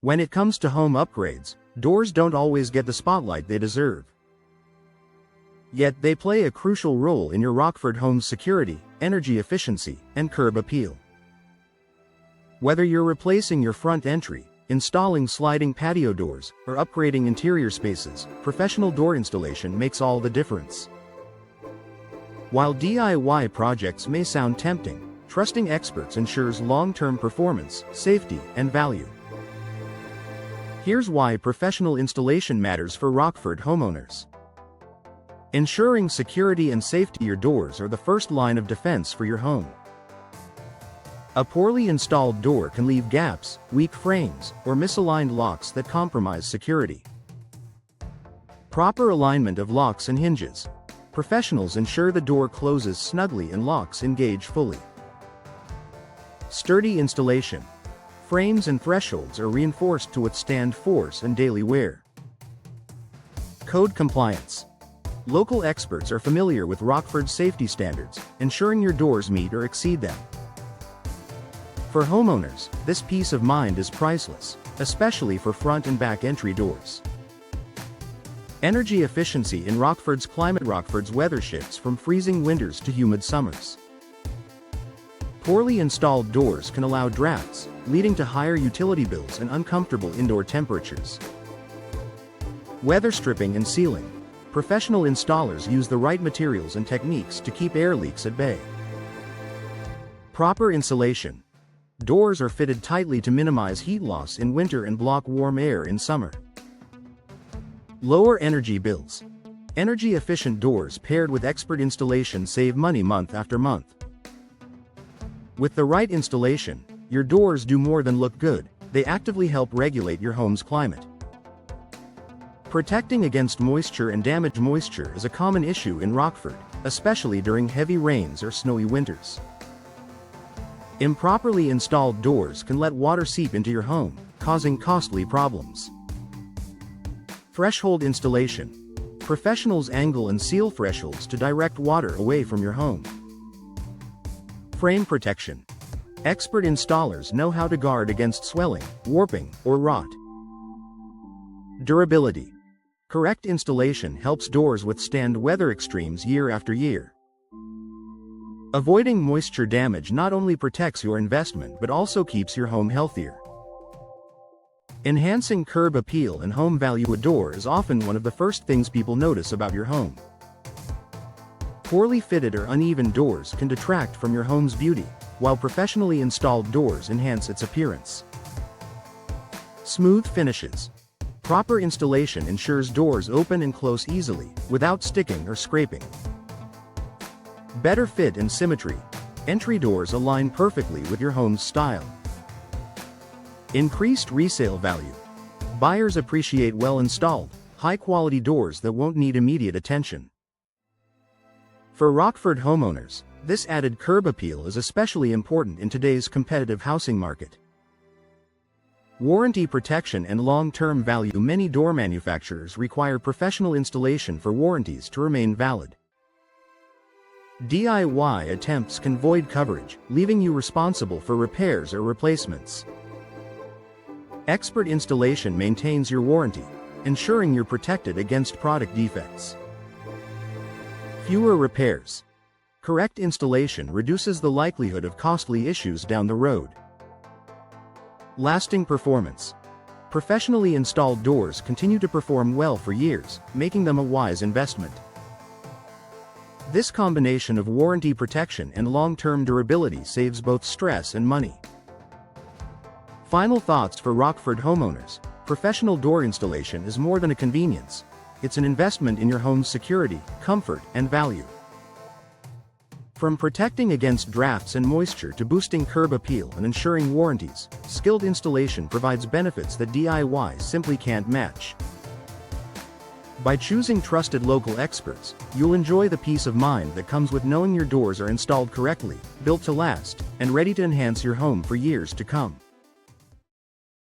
When it comes to home upgrades, doors don't always get the spotlight they deserve. Yet they play a crucial role in your Rockford home's security, energy efficiency, and curb appeal. Whether you're replacing your front entry, installing sliding patio doors, or upgrading interior spaces, professional door installation makes all the difference. While DIY projects may sound tempting, trusting experts ensures long-term performance, safety, and value. Here's why professional installation matters for Rockford homeowners. Ensuring security and safety. Your doors are the first line of defense for your home. A poorly installed door can leave gaps, weak frames, or misaligned locks that compromise security. Proper alignment of locks and hinges. Professionals ensure the door closes snugly and locks engage fully. Sturdy installation. Frames and thresholds are reinforced to withstand force and daily wear. Code compliance. Local experts are familiar with Rockford's safety standards, ensuring your doors meet or exceed them. For homeowners, this peace of mind is priceless, especially for front and back entry doors. Energy efficiency in Rockford's climate. Rockford's weather shifts from freezing winters to humid summers. Poorly installed doors can allow drafts, leading to higher utility bills and uncomfortable indoor temperatures. Weather stripping and sealing. Professional installers use the right materials and techniques to keep air leaks at bay. Proper insulation. Doors are fitted tightly to minimize heat loss in winter and block warm air in summer. Lower energy bills. Energy-efficient doors paired with expert installation save money month after month. With the right installation, your doors do more than look good, they actively help regulate your home's climate. Protecting against moisture and damage. Moisture is a common issue in Rockford, especially during heavy rains or snowy winters. Improperly installed doors can let water seep into your home, causing costly problems. Threshold installation. Professionals angle and seal thresholds to direct water away from your home. Frame protection. Expert installers know how to guard against swelling, warping, or rot. Durability. Correct installation helps doors withstand weather extremes year after year. Avoiding moisture damage not only protects your investment but also keeps your home healthier. Enhancing curb appeal and home value. A door is often one of the first things people notice about your home. Poorly fitted or uneven doors can detract from your home's beauty, while professionally installed doors enhance its appearance. Smooth finishes. Proper installation ensures doors open and close easily, without sticking or scraping. Better fit and symmetry. Entry doors align perfectly with your home's style. Increased resale value. Buyers appreciate well-installed, high-quality doors that won't need immediate attention. For Rockford homeowners, this added curb appeal is especially important in today's competitive housing market. Warranty protection and long-term value. Many door manufacturers require professional installation for warranties to remain valid. DIY attempts can void coverage, leaving you responsible for repairs or replacements. Expert installation maintains your warranty, ensuring you're protected against product defects. Fewer repairs. Correct installation reduces the likelihood of costly issues down the road. Lasting performance. Professionally installed doors continue to perform well for years, making them a wise investment. This combination of warranty protection and long-term durability saves both stress and money. Final thoughts for Rockford homeowners. Professional door installation is more than a convenience. It's an investment in your home's security, comfort, and value. From protecting against drafts and moisture to boosting curb appeal and ensuring warranties, skilled installation provides benefits that DIY simply can't match. By choosing trusted local experts, you'll enjoy the peace of mind that comes with knowing your doors are installed correctly, built to last, and ready to enhance your home for years to come.